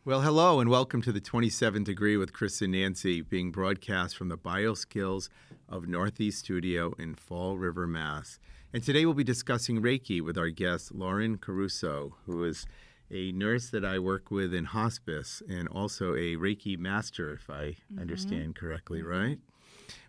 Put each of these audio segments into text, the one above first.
Well, hello and welcome to the 27th Degree with Chris and Nancy, being broadcast from the BioSkills of Northeast Studio in Fall River, Mass. And today we'll be discussing Reiki with our guest, Lauren Caruso, who is a nurse that I work with in hospice and also a Reiki master, if I understand correctly, right?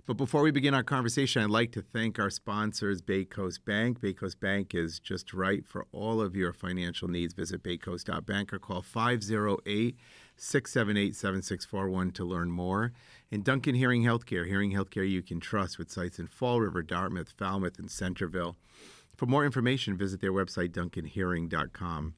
But before we begin our conversation, I'd like to thank our sponsors, Bay Coast Bank. Bay Coast Bank is just right for all of your financial needs. Visit baycoast.bank or call 508-678-7641 to learn more. And Duncan Hearing Healthcare you can trust, with sites in Fall River, Dartmouth, Falmouth, and Centerville. For more information, visit their website, duncanhearing.com.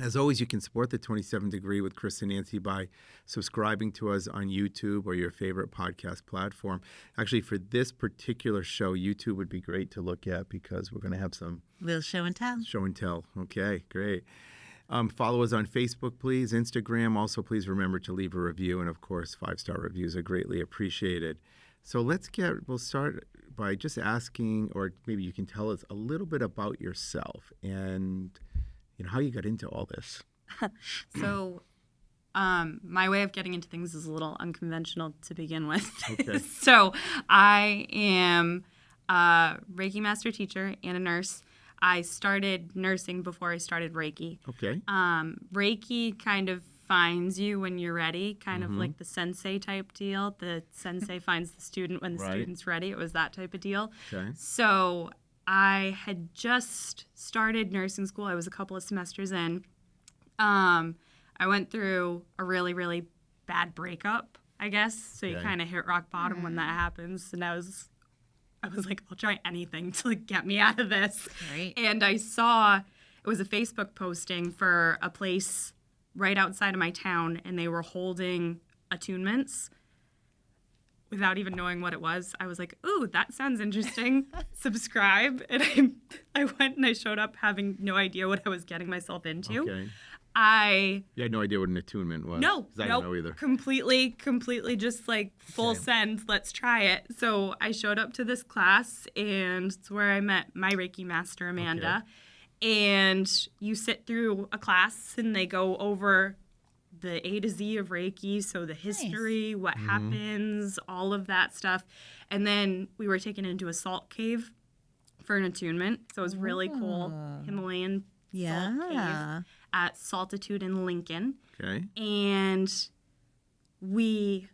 As always, you can support the 27th Degree with Chris and Nancy by subscribing to us on YouTube or your favorite podcast platform. Actually, for this particular show, YouTube would be great to look at because we're going to have some... Little show and tell. Show and tell. Okay, great. Follow us on Facebook, please, Instagram. Also, please remember to leave a review. And, of course, 5-star reviews are greatly appreciated. So we'll start by just asking, or maybe you can tell us a little bit about yourself and... how you got into all this. So my way of getting into things is a little unconventional to begin with. Okay. So I am a Reiki master teacher and a nurse. I started nursing before I started Reiki. Okay. Reiki kind of finds you when you're ready, kind of like the sensei type deal. The sensei finds the student when the student's ready. It was that type of deal. Okay. So I had just started nursing school. I was a couple of semesters in. I went through a really, really bad breakup, I guess. So you kind of hit rock bottom when that happens. And I was like, I'll try anything to get me out of this. Right. And I saw, it was a Facebook posting for a place right outside of my town, and they were holding attunements. Without even knowing what it was, I was like, ooh, that sounds interesting. Subscribe. And I went and I showed up having no idea what I was getting myself into. Okay. You had no idea what an attunement was? No, I didn't know either. Completely just full send, let's try it. So I showed up to this class, and it's where I met my Reiki master, Amanda. Okay. And you sit through a class, and they go over the A to Z of Reiki, so the history, what happens, all of that stuff. And then we were taken into a salt cave for an attunement. So it was really cool. Himalayan salt cave at Saltitude in Lincoln. Okay. And we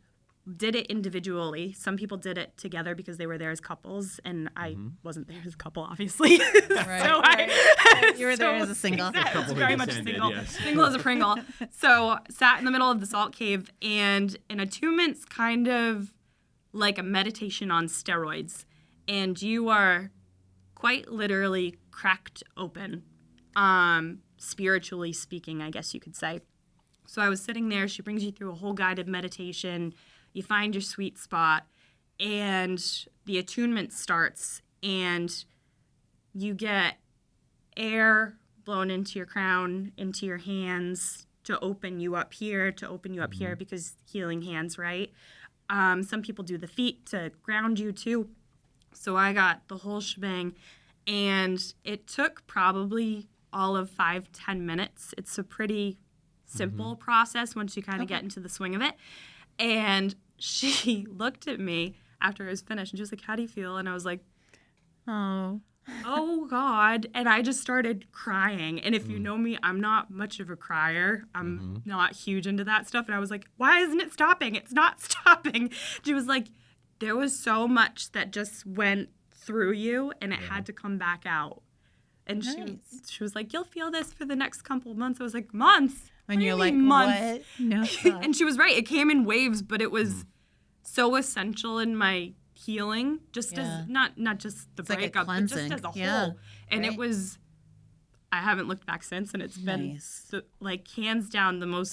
did it individually. Some people did it together because they were there as couples, and I wasn't there as a couple, obviously. You were there as a single. Exactly. It's very much single. Yes. Single as a Pringle. So sat in the middle of the salt cave, and an attunement's kind of like a meditation on steroids. And you are quite literally cracked open, spiritually speaking, I guess you could say. So I was sitting there. She brings you through a whole guided meditation. You find your sweet spot, and the attunement starts, and you get air blown into your crown, into your hands, to open you up here, because healing hands, right? Some people do the feet to ground you, too. So I got the whole shebang, and it took probably all of 5-10 minutes. It's a pretty simple process once you kind of get into the swing of it. And she looked at me after it was finished, and she was like, how do you feel? And I was like, oh God. And I just started crying. And if you know me, I'm not much of a crier. I'm not huge into that stuff. And I was like, why isn't it stopping? It's not stopping. She was like, there was so much that just went through you, and it had to come back out. And she was like, you'll feel this for the next couple of months. I was like, months? And you're like, months? What? No. And she was right. It came in waves, but it was so essential in my healing, just as not just the breakup, but just as a whole. And it was, I haven't looked back since, and it's been hands down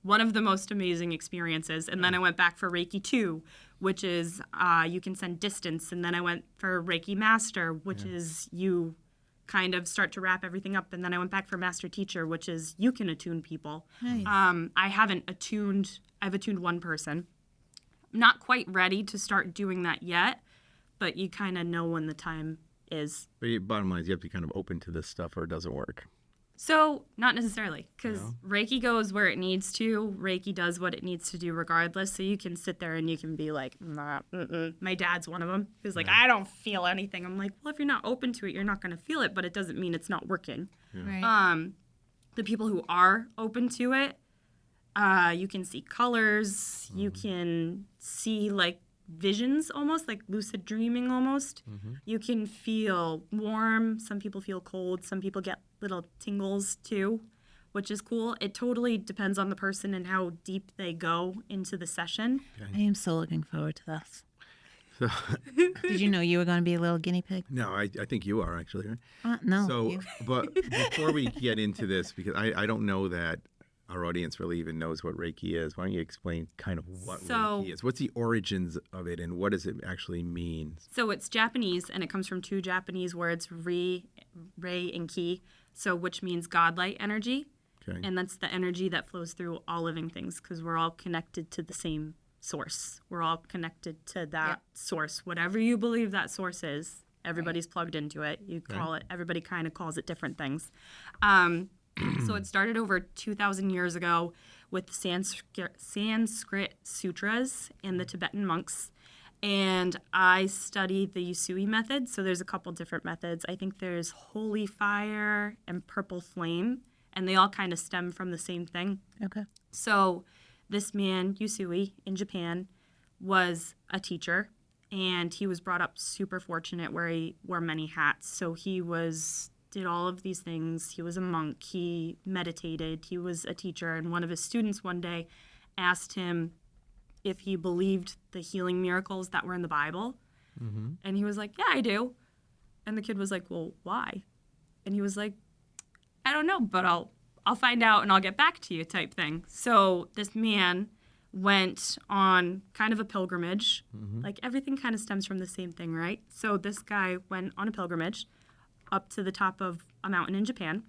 one of the most amazing experiences. And then I went back for Reiki 2, which is you can send distance. And then I went for Reiki Master, which is you kind of start to wrap everything up. And then I went back for Master Teacher, which is you can attune people. Nice. I've attuned one person. I'm not quite ready to start doing that yet, but you kind of know when the time is. But bottom line is you have to be kind of open to this stuff or it doesn't work. So not necessarily, because No? Reiki goes where it needs to. Reiki does what it needs to do regardless. So you can sit there and you can be like, nah, mm-mm. My dad's one of them who's like, I don't feel anything. I'm like, well, if you're not open to it, you're not going to feel it, but it doesn't mean it's not working. Right. The people who are open to it, you can see colors. You can see like visions almost, like lucid dreaming almost. You can feel warm. Some people feel cold. Some people get little tingles too, which is cool. It totally depends on the person and how deep they go into the session. I am so looking forward to this. So, Did you know you were going to be a little guinea pig? no, I think you are actually. Right? No. So, you- but before we get into this, because I don't know that our audience really even knows what Reiki is, why don't you explain kind of what Reiki is? What's the origins of it and what does it actually mean? So it's Japanese, and it comes from two Japanese words, rei and ki, so which means godlight energy. Okay. And that's the energy that flows through all living things because we're all connected to the same source. We're all connected to that source. Whatever you believe that source is, everybody's plugged into it. You call it, everybody kind of calls it different things. So it started over 2,000 years ago with Sanskrit sutras and the Tibetan monks. And I studied the Usui method. So there's a couple different methods. I think there's holy fire and purple flame, and they all kind of stem from the same thing. Okay. So this man, Usui, in Japan, was a teacher, and he was brought up super fortunate where he wore many hats. So he did all of these things. He was a monk. He meditated. He was a teacher. And one of his students one day asked him if he believed the healing miracles that were in the Bible. And he was like, yeah, I do. And the kid was like, well, why? And he was like, I don't know, but I'll find out and I'll get back to you type thing. So this man went on kind of a pilgrimage. Like everything kind of stems from the same thing, right? So this guy went on a pilgrimage up to the top of a mountain in Japan.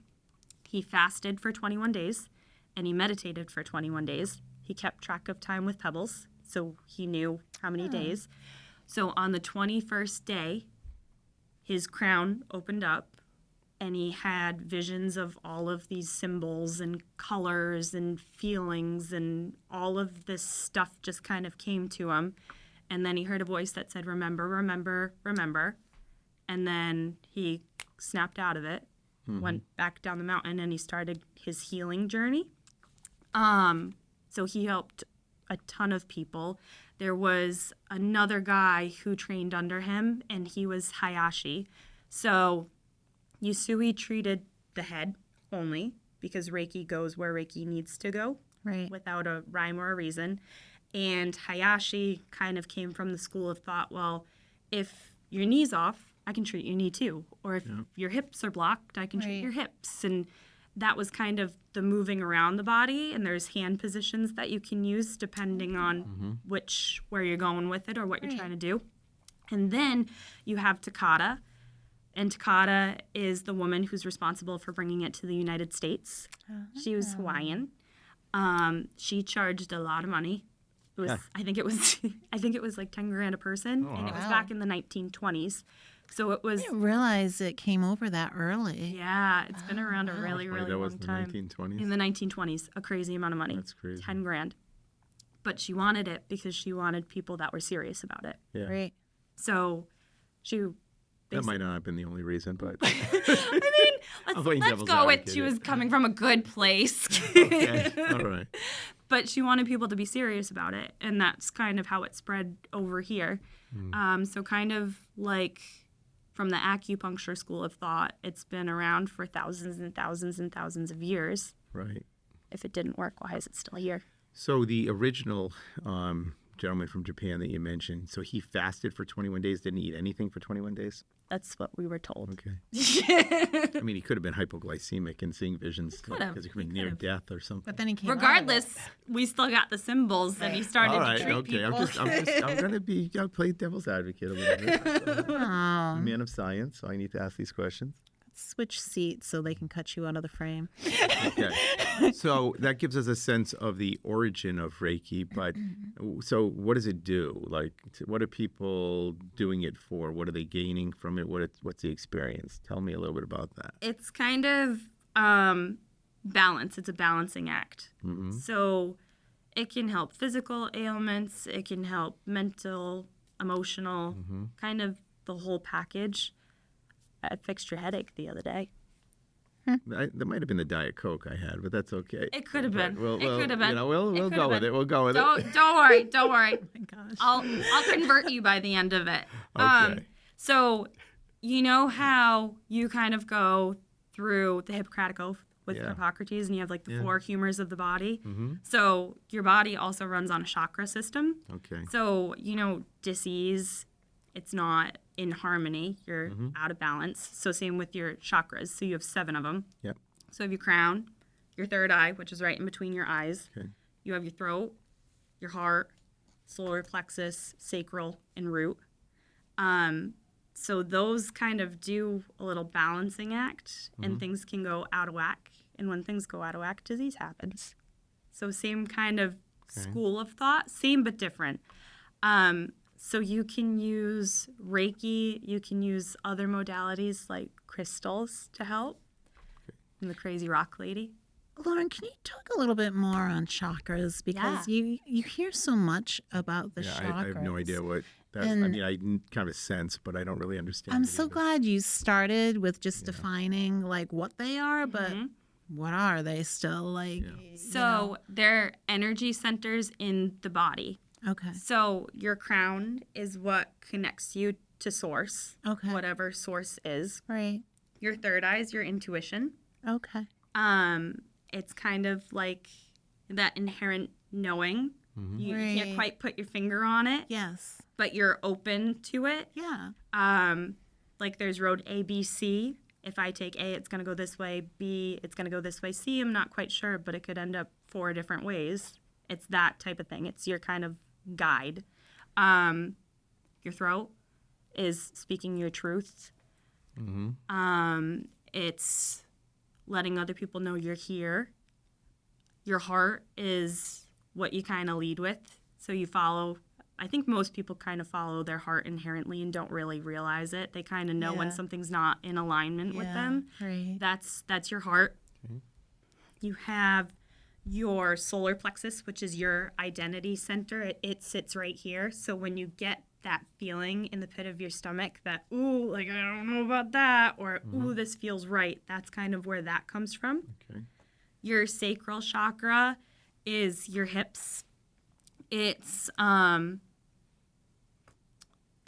He fasted for 21 days and he meditated for 21 days. He kept track of time with pebbles, so he knew how many days. So on the 21st day, his crown opened up and he had visions of all of these symbols and colors and feelings, and all of this stuff just kind of came to him. And then he heard a voice that said, remember, remember, remember. And then he snapped out of it, went back down the mountain, and he started his healing journey. So he helped a ton of people. There was another guy who trained under him, and he was Hayashi. So Usui treated the head only because Reiki goes where Reiki needs to go, Right. without a rhyme or a reason. And Hayashi kind of came from the school of thought, well, if your knee's off, I can treat your knee too. Or if your hips are blocked, I can treat Right. your hips. And that was kind of the moving around the body. And there's hand positions that you can use depending on where you're going with it or what you're trying to do. And then you have Takata. And Takata is the woman who's responsible for bringing it to the United States. She was Hawaiian. She charged a lot of money. It was, I think it was like 10 grand a person, and it was wow. back in the 1920s. So it was, I didn't realize it came over that early. yeah, it's been around a really, really that was long the time. 1920s? In the 1920s, a crazy amount of money. That's crazy. 10 grand. But she wanted it because she wanted people that were serious about it. Yeah. Right. So she That might not have been the only reason, but I mean, playing let's devil's go with advocate she here. was coming from a good place. okay. All right. But she wanted people to be serious about it, and that's kind of how it spread over here. So kind of like from the acupuncture school of thought, it's been around for thousands and thousands and thousands of years. Right. If it didn't work, why is it still here? So the original gentleman from Japan that you mentioned, so he fasted for 21 days, didn't eat anything for 21 days? That's what we were told. Okay. I mean, he could have been hypoglycemic and seeing visions because he could be near death or something. But then he came out of Regardless, we still got the symbols, and he started All to right, treat okay. people. I'm gonna play devil's advocate a little bit. it. I'm a Oh, man of science, so I need to ask these questions. switch seats so they can cut you out of the frame. Okay. So that gives us a sense of the origin of Reiki, but so what does it do? Like, what are people doing it for? What are they gaining from it? What's the experience? Tell me a little bit about that. It's kind of balance. It's a balancing act. Mm-hmm. So it can help physical ailments. It can help mental, emotional, kind of the whole package. I fixed your headache the other day. That might have been the Diet Coke I had, but that's okay. It could have been. Well, It could have been. You know, we'll It could go have with been. it. We'll go with it. Don't worry. Don't worry. Oh my gosh. I'll convert you by the end of it. Okay. So you know how you kind of go through the Hippocratic Oath with Yeah. Hippocrates and you have like the Yeah. 4 humors of the body? Mm-hmm. So your body also runs on a chakra system. Okay. So, dis-ease, it's not in harmony. You're out of balance. So same with your chakras. So you have 7 of them. Yep. So you have your crown, your third eye, which is right in between your eyes. Okay. You have your throat, your heart, solar plexus, sacral, and root. So those kind of do a little balancing act, and things can go out of whack. And when things go out of whack, disease happens. So same kind of school of thought, same but different. So you can use Reiki, you can use other modalities like crystals to help. I'm the crazy rock lady. Lauren, can you talk a little bit more on chakras? Because you hear so much about the chakras. I have no idea what that. I And- mean, I kind of sense, but I don't really understand. I'm it so either. glad you started with just defining like what they are, but what are they still like? Yeah. So they're energy centers in the body. Okay. So your crown is what connects you to source, Okay. whatever source is. Right. Your third eye is your intuition. Okay. It's kind of like that inherent knowing. You can't Right. quite put your finger on it, Yes. but you're open to it. Yeah. Like there's road A, B, C. If I take A, it's going to go this way. B, it's going to go this way. C, I'm not quite sure, but it could end up 4 different ways. It's that type of thing. It's your kind of guide. Your throat is speaking your truth. It's letting other people know you're here. Your heart is what you kind of lead with. So you follow, I think most people kind of follow their heart inherently and don't really realize it. They kind of know when Yeah. something's not in alignment with them. Right. That's your heart. You have your solar plexus, which is your identity center. It sits right here. So when you get that feeling in the pit of your stomach that, ooh, like, I don't know about that, or, ooh, this feels right, that's kind of where that comes from. Okay. Your sacral chakra is your hips. It's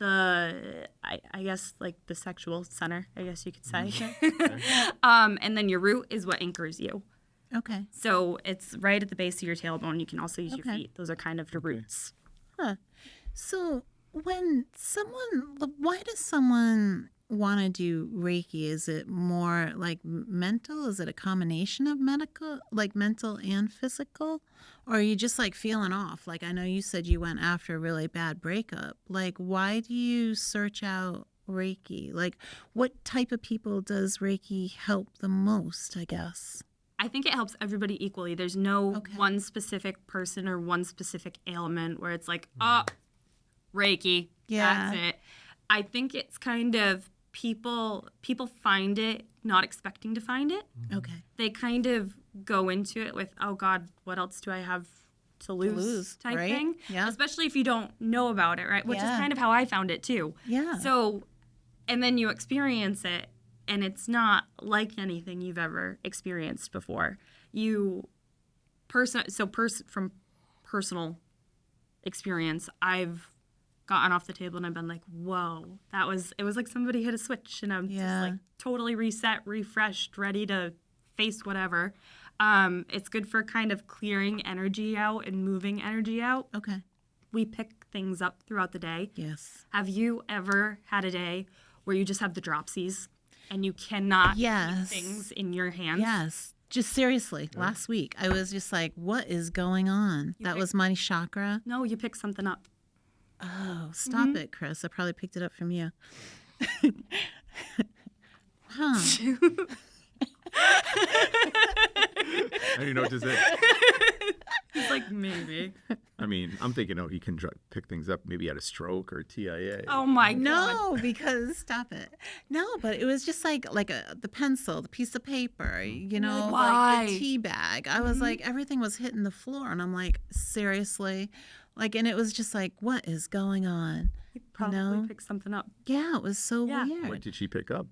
I guess like the sexual center, I guess you could say. And then your root is what anchors you. Okay. So it's right at the base of your tailbone. You can also use your Okay. feet. Those are kind of your roots. Huh. So why does someone want to do Reiki? Is it more like mental? Is it a combination of mental and physical? Or are you just like feeling off? Like I know you said you went after a really bad breakup. Like why do you search out Reiki? Like what type of people does Reiki help the most, I guess? I think it helps everybody equally. There's no Okay. one specific person or one specific ailment where it's like, oh, Reiki. Yeah. That's it. I think it's kind of people find it not expecting to find it. Okay. They kind of go into it with, oh God, what else do I have to lose type right? thing. Yeah. Especially if you don't know about it, right? Which is Yeah. kind of how I found it too. Yeah. So, and then you experience it, and it's not like anything you've ever experienced before. From personal experience, I've gotten off the table and I've been like, whoa, it was like somebody hit a switch and I'm just like totally reset, refreshed, ready to face whatever. It's good for kind of clearing energy out and moving energy out. Okay. We pick things up throughout the day. Yes. Have you ever had a day where you just have the dropsies and you cannot Yes. keep things in your hands? Yes. Just seriously, last week I was just like, what is going on? That was my chakra. No, you pick something up. Oh, stop it, Chris. I probably picked it up from you. Huh. I don't know what to say. It's like, maybe. I mean, I'm thinking, he can pick things up maybe at a stroke or TIA. Oh my God. No, because stop it. No, but it was just like the pencil, the piece of paper, Why? like the tea bag. I was like, everything was hitting the floor, and I'm like, seriously, and it was just like, what is going on? You probably picked something up. Yeah, it was so Yeah. weird. What did she pick up?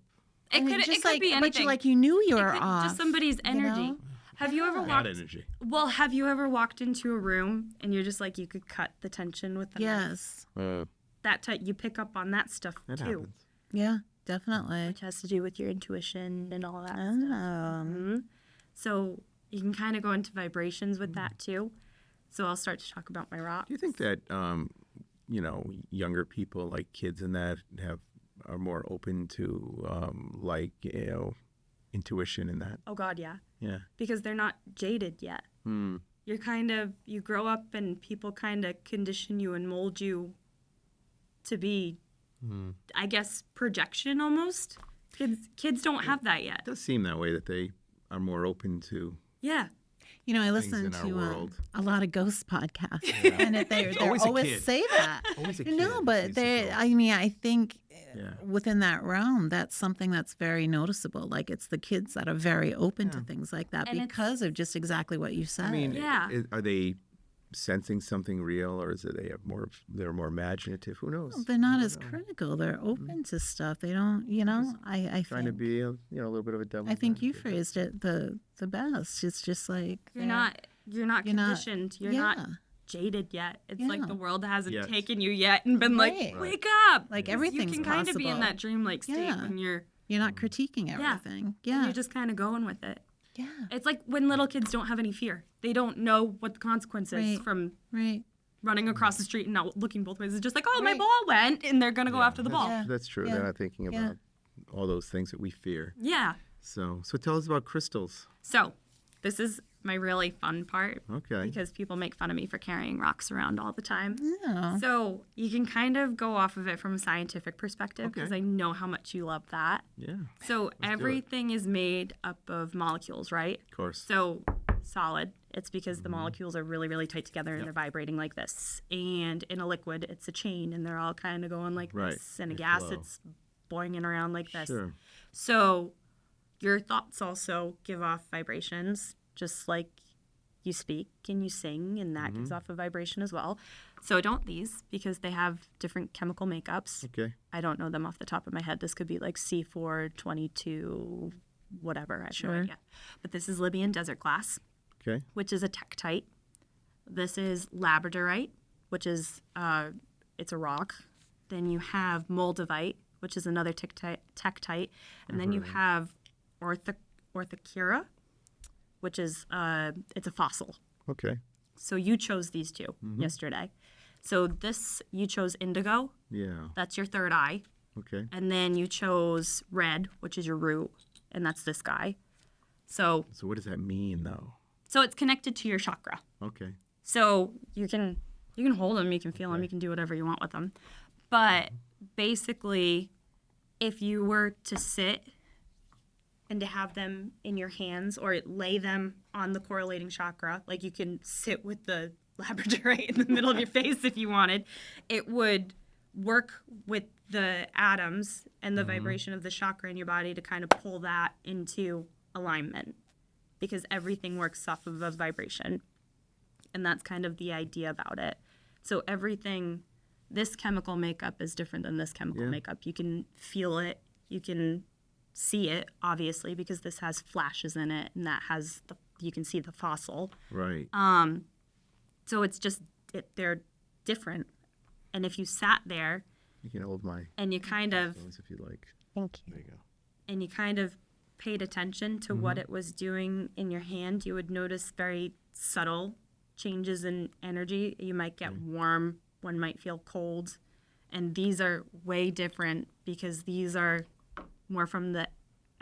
It could be anything. But you knew you were It could- off. Just somebody's energy. know? Have you ever Not walked? energy. Well, have you ever walked into a room and you're just like you could cut the tension with the knife? Yes. That type, you pick up on that stuff That too, happens. Yeah, definitely. which has to do with your intuition and all that stuff. Oh. So you can kind of go into vibrations with that too. So I'll start to talk about my rocks. Do you think that, younger people, like kids and that, are more open to, intuition and that? Oh God, yeah. Yeah. Because they're not jaded yet. You grow up and people kind of condition you and mold you to be, I guess, projection almost. Kids don't have that yet. It does seem that way, that they are more open to Yeah. I things listen in our to world. a lot of ghost podcasts, and they always a always kid. say that. Always a No, kid but sees the they. ghost. I think Yeah. within that realm, that's something that's very noticeable. Like it's the kids that are very open to things like that And it's- because of just exactly what you said. I mean, Yeah. are they sensing something real, or is it they're more imaginative? Who knows? they're not as critical. They're open to stuff. They don't. I Trying to think. be a little bit of a devil. I think you phrased it the best. It's just like You're not you're not- conditioned. You're yeah. not jaded yet. It's like Yeah. the world hasn't Yes. taken you yet and been Right. like, wake up. Like, 'Cause everything's You can kind of be in possible. that dreamlike state Yeah. when you're not critiquing everything. and Yeah. you're just kind of going with it. Yeah. It's like when little kids don't have any fear. They don't know what the consequence is Right. from Right. running across the street and not looking both ways. It's just like, oh, my Right. ball went, and they're going to go after the ball. Yeah. That's true. Yeah. They're not thinking Yeah. about all those things that we fear. Yeah. So tell us about crystals. So this is my really fun part Okay. because people make fun of me for carrying rocks around all the time. Yeah. So you can kind of go off of it from a scientific perspective because Okay. I know how much you love that. Yeah. So it. everything is made up of molecules, right? Of course. So solid, it's because the molecules are really, really tight together and they're vibrating like this. And in a liquid, it's a chain and they're all kind of going like Right. this. And a They gas, flow. it's boinging around like this. Sure. So your thoughts also give off vibrations, just like you speak and you sing, and that gives off a vibration as well. So don't these, because they have different chemical makeups. Okay. I don't know them off the top of my head. This could be like C422, whatever. I have no Sure. idea. But this is Libyan desert glass, Okay. which is a tektite. This is labradorite, which is it's a rock. Then you have moldavite, which is another tektite, and then you have orthocura, which is it's a fossil. Okay. So you chose these 2 yesterday. So this you chose indigo. Yeah. That's your third eye. Okay. And then you chose red, which is your root, and that's this guy. So So what does that mean, though? it's connected to your chakra. Okay. So you can hold them, you can feel them, you can do whatever you want with them. But basically, if you were to sit and to have them in your hands or lay them on the correlating chakra, like you can sit with the labradorite in the middle of your face if you wanted, it would work with the atoms and the vibration of the chakra in your body to kind of pull that into alignment, because everything works off of a vibration. And that's kind of the idea about it. So everything, this chemical makeup is different than this chemical makeup. You can feel it, you can see it, obviously, because this has flashes in it, and that has you can see the fossil. Right. So it's just they're different. And if you sat there You can hold my and you kind of phones if you like. Thank you. There you go. and you kind of paid attention to what it was doing in your hand, you would notice very subtle changes in energy. You might get warm, one might feel cold. And these are way different because these are more from the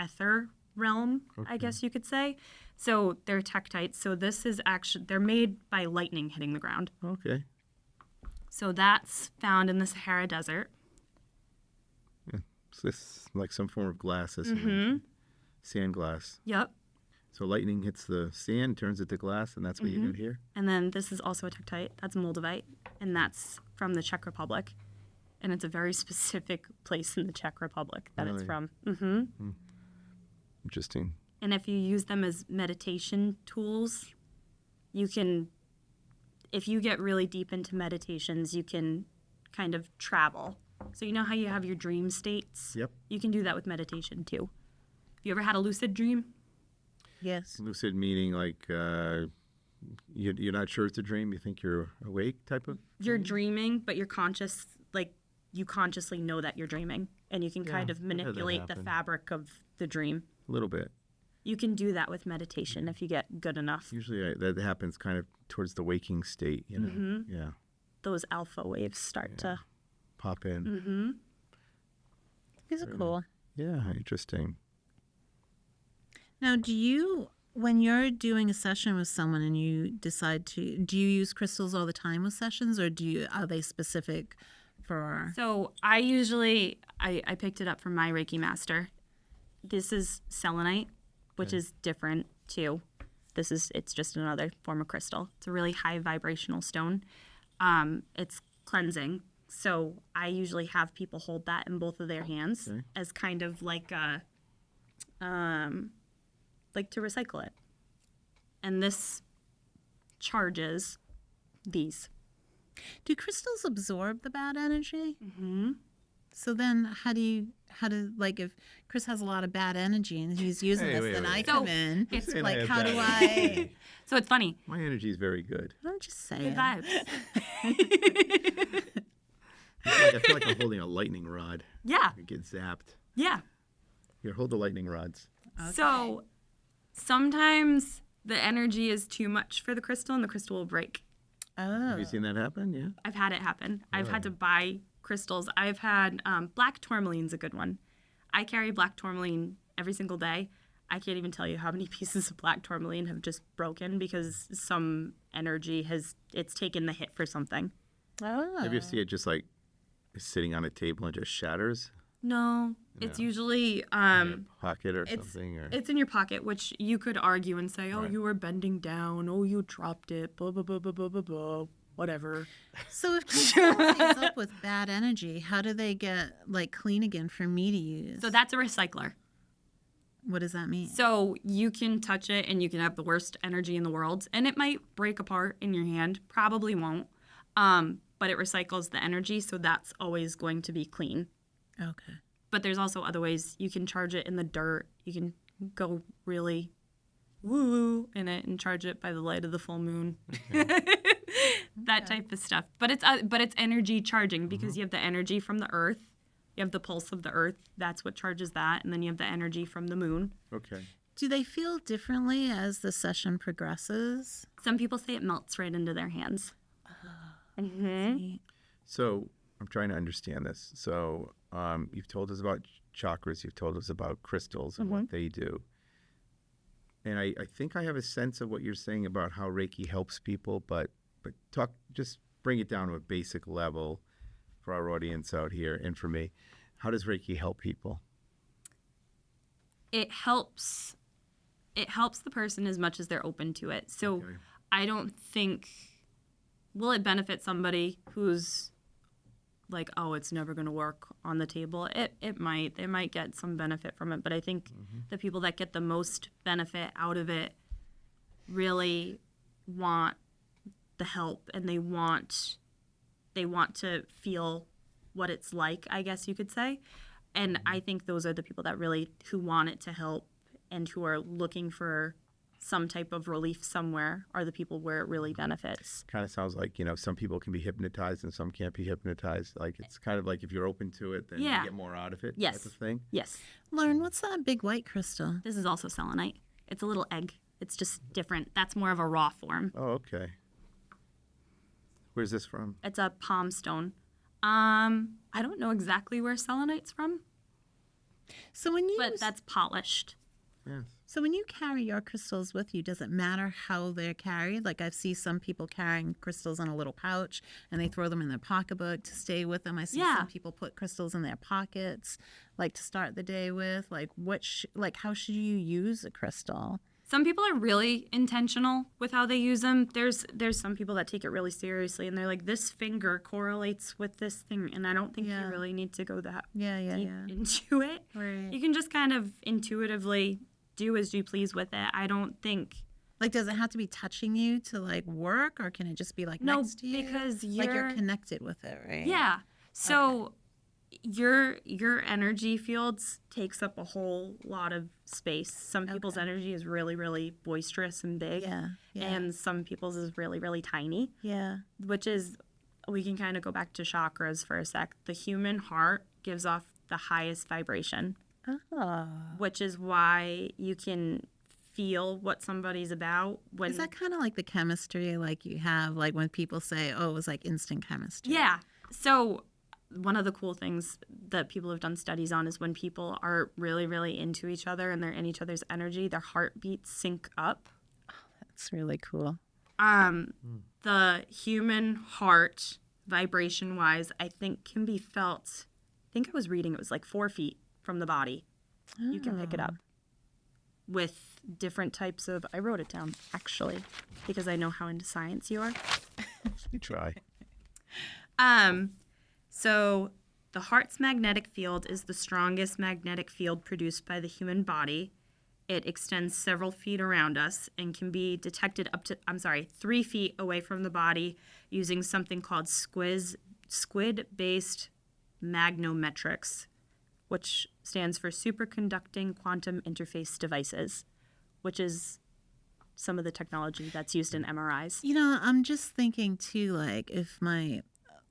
ether realm, I guess you could say. So they're tektites. So this is actually, they're made by lightning hitting the ground. Okay. So that's found in the Sahara Desert. So this is like some form of glass, isn't it? Sand glass. Yep. So lightning hits the sand, turns it to glass, and that's what you get here? And then this is also a tektite. That's moldavite, and that's from the Czech Republic. And it's a very specific place in the Czech Republic that it's Really? from. Interesting. And if you use them as meditation tools, you can, if you get really deep into meditations, you can kind of travel. So you know how you have your dream states? Yep. You can do that with meditation too. Have you ever had a lucid dream? Yes. Lucid meaning like you're not sure it's a dream. You think you're awake type of? You're dreaming, but you're conscious, like you consciously know that you're dreaming. And you can kind of I've had that manipulate the happen. fabric of the dream. A little bit. You can do that with meditation if you get good enough. Usually that happens kind of towards the waking state, you know? Yeah. Those alpha waves start to. Pop in. These are cool. Yeah, interesting. Now, when you're doing a session with someone and you decide to, do you use crystals all the time with sessions, or are they specific for? So I usually, I picked it up from my Reiki master. This is selenite, which is different too. It's just another form of crystal. It's a really high vibrational stone. It's cleansing. So I usually have people hold that in both of their hands as kind of like like to recycle it. And this charges these. Do crystals absorb the bad energy? Mm-hmm. So then like if Chris has a lot of bad energy and he's using this, then I come in. It's saying I like, have how bad do energy. I? So it's funny. My energy is very good. I'm just saying. Good vibes. I feel like I'm holding a lightning rod. Yeah. I get zapped. Yeah. Here, hold the lightning rods. So sometimes the energy is too much for the crystal and the crystal will break. Oh. Have you seen that happen? Yeah. I've had it happen. I've had to buy crystals. I've had black tourmaline's a good one. I carry black tourmaline every single day. I can't even tell you how many pieces of black tourmaline have just broken because some energy it's taken the hit for something. Oh. Have you seen it just like sitting on a table and just shatters? No, it's usually In your pocket or something? Or it's in your pocket, which you could argue and say, oh, you were bending down, oh, you dropped it, blah, blah, blah, blah, blah, blah, blah, whatever. So if Chris fills these up with bad energy, how do they get like clean again for me to use? So that's a recycler. What does that mean? So you can touch it and you can have the worst energy in the world, and it might break apart in your hand, probably won't, but it recycles the energy, so that's always going to be clean. Okay. But there's also other ways. You can charge it in the dirt. You can go really woo in it and charge it by the light of the full moon. That type of stuff. But it's energy charging because you have the energy from the earth. You have the pulse of the earth. That's what charges that. And then you have the energy from the moon. okay. Do they feel differently as the session progresses? Some people say it melts right into their hands. So I'm trying to understand this. So you've told us about chakras. You've told us about crystals and what they do. And I think I have a sense of what you're saying about how Reiki helps people, but just bring it down to a basic level for our audience out here and for me. How does Reiki help people? It helps the person as much as they're open to it. So I don't think, will it benefit somebody who's like, oh, it's never going to work on the table? It might. They might get some benefit from it. But I think the people that get the most benefit out of it really want the help, and they want to feel what it's like, I guess you could say. And I think those are the people that really, who want it to help and who are looking for some type of relief somewhere, are the people where it really benefits. Kind of sounds like, some people can be hypnotized and some can't be hypnotized. Like it's kind of like if you're open to it, then you get more out of it Yes. type of thing. Yes. Lauren, what's that big white crystal? This is also selenite. It's a little egg. It's just different. That's more of a raw form. Oh, okay. Where's this from? It's a palm stone. I don't know exactly where selenite's from, So when you but that's polished. Yes. So when you carry your crystals with you, does it matter how they're carried? Like I see some people carrying crystals in a little pouch and they throw them in their pocketbook to stay with them. I see some people put crystals in their pockets, like to start the day with. Like how should you use a crystal? Some people are really intentional with how they use them. There's some people that take it really seriously, and they're like, this finger correlates with this thing, and I don't think you really need to go that deep into it. Right. You can just kind of intuitively do as you please with it. I don't think... Like, does it have to be touching you to, like, work, or can it just be, like, next to you? No, because you're connected with it, right? Yeah. So your energy fields takes up a whole lot of space. Some people's energy is really, really boisterous and big. Yeah. And some people's is really, really tiny. Yeah. Which is, we can kind of go back to chakras for a sec. The human heart gives off the highest vibration. Oh. Which is why you can feel what somebody's about. Is that kind of like the chemistry like you have, like when people say, oh, it was like instant chemistry? Yeah. So one of the cool things that people have done studies on is when people are really, really into each other and they're in each other's energy, their heartbeats sync up. Oh, that's really cool. The human heart, vibration-wise, I think can be felt, I think I was reading it was like 4 feet from the body. Oh. You can pick it up with different types of, I wrote it down, actually, because I know how into science you are. You try. So the heart's magnetic field is the strongest magnetic field produced by the human body. It extends several feet around us and can be detected 3 feet away from the body using something called squid-based magnometrics, which stands for superconducting quantum interface devices, which is some of the technology that's used in MRIs. You know, I'm just thinking too, like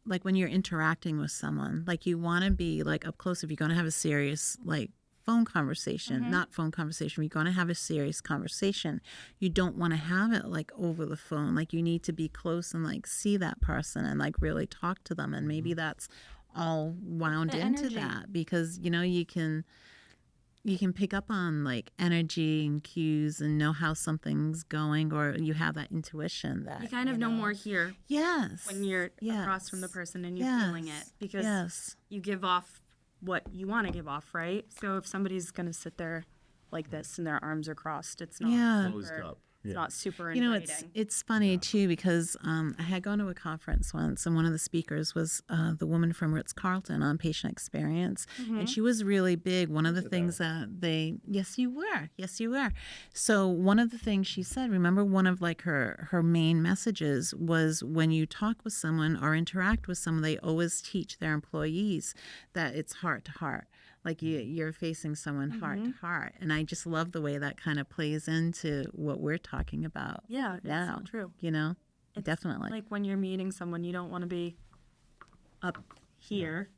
like when you're interacting with someone, like you want to be like up close. If you're going to have a serious like phone conversation, not phone conversation, you're going to have a serious conversation. You don't want to have it like over the phone. Like you need to be close and like see that person and like really talk to them. And maybe that's all wound into that because, you know, you can pick up on like energy and cues and know how something's going, or you have that intuition that you kind of know more here. Yes. When you're across from the person and you're feeling it, because you give off what you want to give off, right? So if somebody's going to sit there like this and their arms are crossed, it's not closed up. It's not super You know, inviting. it's funny too because I had gone to a conference once and one of the speakers was the woman from Ritz-Carlton on patient experience, and she was really big. One of the things that yes you were. So one of the things she said, remember, one of like her main messages was when you talk with someone or interact with someone, they always teach their employees that it's heart to heart. Like you're facing someone heart to heart. And I just love the way that kind of plays into what we're talking about now. It's so true. You know, definitely. Like when you're meeting someone, you don't want to be up here.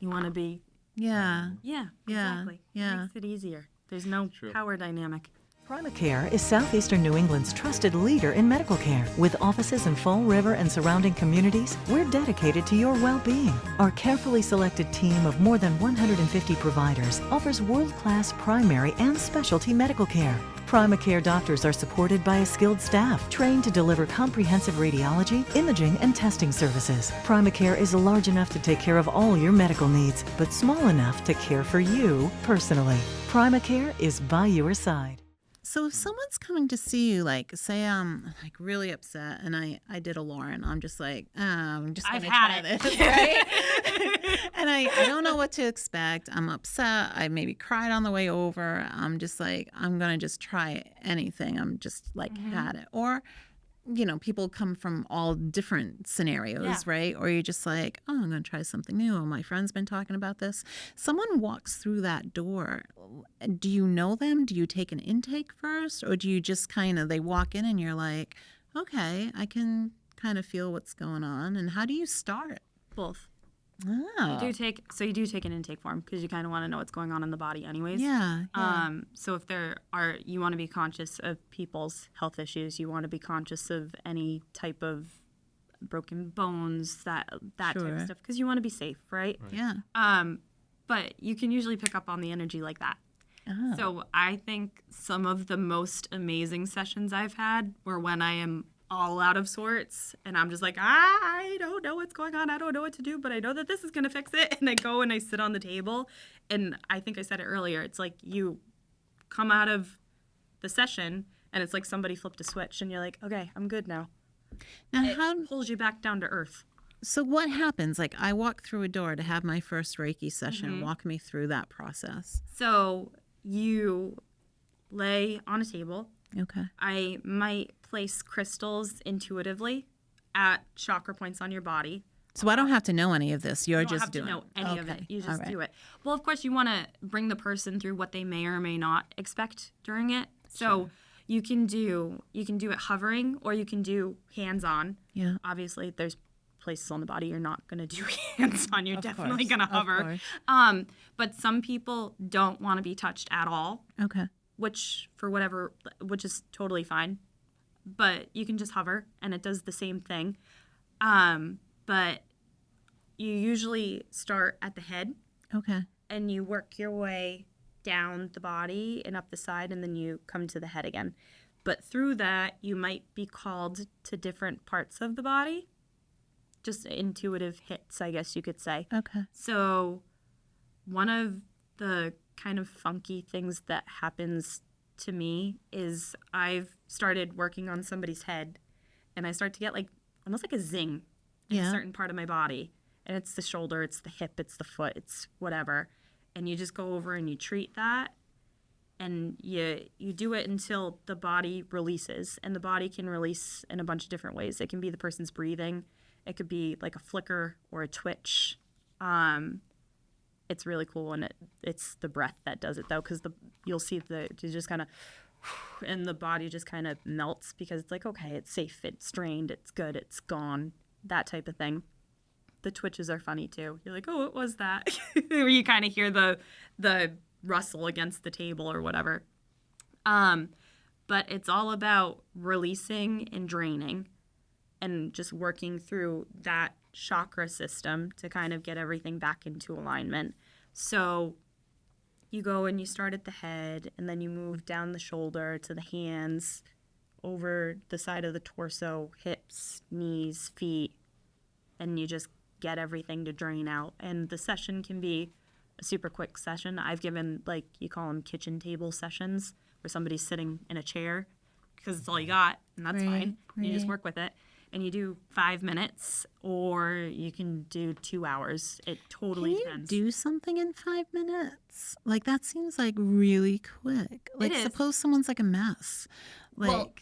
You want to be... Exactly. Yeah. It makes it easier. There's no power dynamic. PrimaCare is Southeastern New England's trusted leader in medical care. With offices in Fall River and surrounding communities, we're dedicated to your well-being. Our carefully selected team of more than 150 providers offers world-class primary and specialty medical care. PrimaCare doctors are supported by a skilled staff trained to deliver comprehensive radiology, imaging, and testing services. PrimaCare is large enough to take care of all your medical needs, but small enough to care for you personally. PrimaCare is by your side. So if someone's coming to see you, like say I'm like really upset and I did a Lauren, I'm just like, I'm just going to try this, right? And I don't know what to expect. I'm upset. I maybe cried on the way over. I'm just like, I'm going to just try anything. I'm just like had it. Or, you know, people come from all different scenarios, right? Or you're just like, oh, I'm going to try something new. Oh, my friend's been talking about this. Someone walks through that door. Do you know them? Do you take an intake first? Or do you just kind of, they walk in and you're like, okay, I can kind of feel what's going on. And how do you start? Both. Oh. You do take an intake form because you kind of want to know what's going on in the body anyways. Yeah. So if you want to be conscious of people's health issues, you want to be conscious of any type of broken bones, that type of stuff, because you want to be safe, right? Yeah. But you can usually pick up on the energy like that. Oh. So I think some of the most amazing sessions I've had were when I am all out of sorts and I'm just like, I don't know what's going on, I don't know what to do, but I know that this is going to fix it. And I go and I sit on the table, and I think I said it earlier, it's like you come out of the session and it's like somebody flipped a switch and you're like, okay, I'm good now. Now, It pulls you back down to earth. so what happens? Like, I walk through a door to have my first Reiki session. Walk me through that process. So you lay on a table. Okay. I might place crystals intuitively at chakra points on your body. So I don't have to know any of this. You're You don't just have doing to know any of it. Okay. You All just right. do it. Well, of course, you want to bring the person through what they may or may not expect during it. So you can do it hovering, or you can do hands-on. Yeah. Obviously, there's places on the body you're not going to do hands-on. You're definitely course, going to of hover. course. But some people don't want to be touched at all, Okay. which is totally fine. But you can just hover, and it does the same thing. But you usually start at the head, Okay. and you work your way down the body and up the side, and then you come to the head again. But through that, you might be called to different parts of the body. Just intuitive hits, I guess you could say. Okay. So one of the kind of funky things that happens to me is I've started working on somebody's head, and I start to get like almost like a zing in a certain part of my body. And it's the shoulder, it's the hip, it's the foot, it's whatever. And you just go over and you treat that, and you do it until the body releases. And the body can release in a bunch of different ways. It can be the person's breathing. It could be like a flicker or a twitch. It's really cool, and it's the breath that does it, though, because you'll see you just kind of, and the body just kind of melts, because it's like, okay, it's safe, it's drained, it's good, it's gone, that type of thing. The twitches are funny too. You're like, oh, what was that? Or you kind of hear the rustle against the table or whatever. But it's all about releasing and draining, and just working through that chakra system to kind of get everything back into alignment. So you go and you start at the head, and then you move down the shoulder to the hands, over the side of the torso, hips, knees, feet, and you just get everything to drain out. And the session can be a super quick session. I've given, like, you call them kitchen table sessions, where somebody's sitting in a chair because it's all you got, and that's fine. You just work with it. And you do 5 minutes, or you can do 2 hours. It totally depends. Do something in 5 minutes? Like, that seems like really quick. Like, is. suppose someone's like a mess. Like, Well,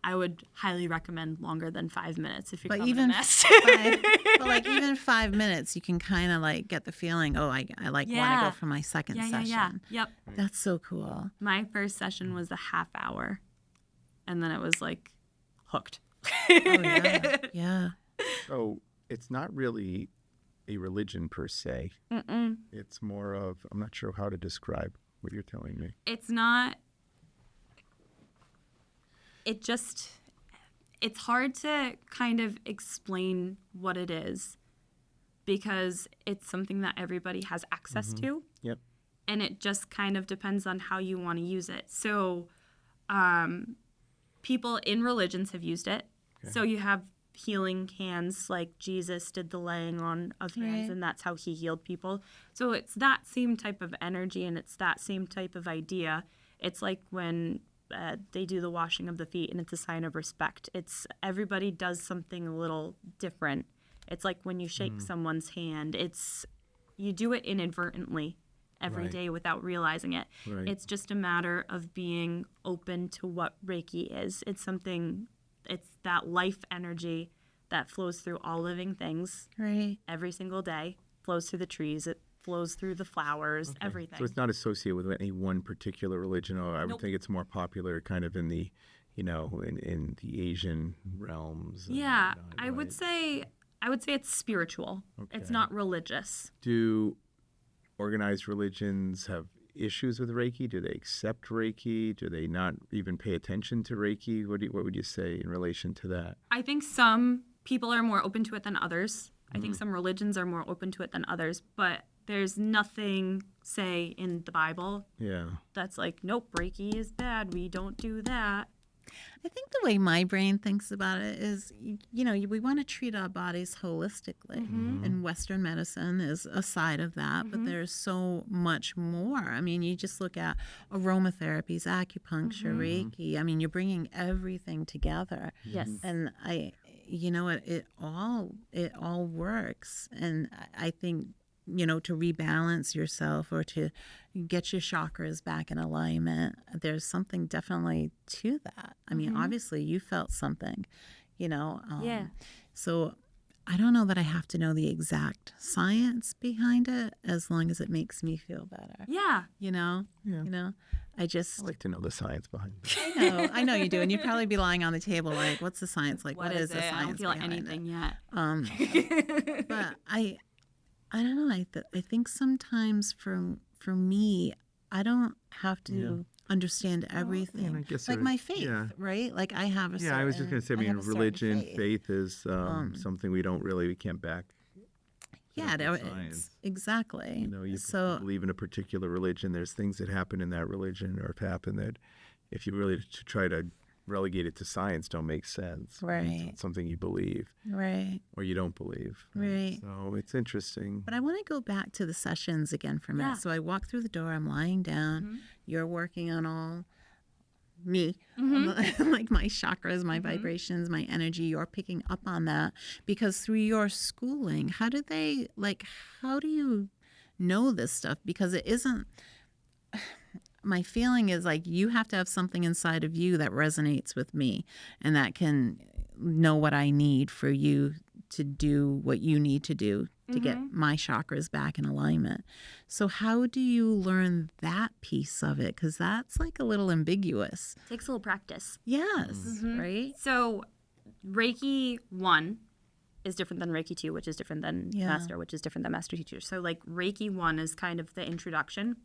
I would highly recommend longer than 5 minutes if you're but coming even a mess. but like even 5 minutes, you can kind of like get the feeling. Oh, I like want to go for my second session. Yeah. Yep. That's so cool. My first session was a half hour, and then it was like hooked. Oh yeah, yeah. So it's not really a religion per se. Mm-mm. It's more of, I'm not sure how to describe what you're telling me. It's not. It's hard to kind of explain what it is, because it's something that everybody has access to. Yep. And it just kind of depends on how you want to use it. So people in religions have used it. Okay. So you have healing hands, like Jesus did the laying on of hands, and that's how he healed people. So it's that same type of energy, and it's that same type of idea. It's like when they do the washing of the feet, and it's a sign of respect. It's everybody does something a little different. It's like when you shake someone's hand, you do it inadvertently every day without realizing it. Right. It's just a matter of being open to what Reiki is. It's that life energy that flows through all living things every single day, flows through the trees, it flows through the flowers, everything. So it's not associated with any one particular religion, or I would think it's more popular kind of in the, in the Asian realms. Yeah, I would say it's spiritual. Okay. It's not religious. Do organized religions have issues with Reiki? Do they accept Reiki? Do they not even pay attention to Reiki? What would you say in relation to that? I think some people are more open to it than others. I think some religions are more open to it than others, but there's nothing, say, in the Bible that's like, nope, Reiki is bad, we don't do that. I think the way my brain thinks about it is, we want to treat our bodies holistically. And Western medicine is a side of that, but there's so much more. I mean, you just look at aromatherapies, acupuncture, Reiki. I mean, you're bringing everything together. Yes. And it all works. And I think, to rebalance yourself or to get your chakras back in alignment, there's something definitely to that. I mean, obviously you felt something, Yeah. So I don't know that I have to know the exact science behind it as long as it makes me feel better. Yeah. I just, I like to know the science behind it. I know you do. And you'd probably be lying on the table like, what's the science? Like, what is the it? science I don't feel behind anything yet. it? But I don't know. I think sometimes for me, I don't have to understand everything. I guess like my faith, right? Like I have a I was just going to say, I mean, religion, faith is something we can't back. Yeah, science. Exactly. You believe in a particular religion. There's things that happen in that religion or have happened that if you really try to relegate it to science don't make sense. Right. It's something you believe. Right. Or you don't believe. Right. So it's interesting. But I want to go back to the sessions again for a minute. Yeah. So I walk through the door, I'm lying down, you're working on all me, like my chakras, my vibrations, my energy, you're picking up on that because through your schooling, how do you know this stuff? Because it isn't, my feeling is like you have to have something inside of you that resonates with me and that can know what I need for you to do what you need to do to get my chakras back in alignment. So how do you learn that piece of it? Because that's like a little ambiguous. Takes a little practice. Yes, right? So Reiki 1 is different than Reiki 2, which is different than Master, which is different than Master Teacher. So like Reiki 1 is kind of the introduction.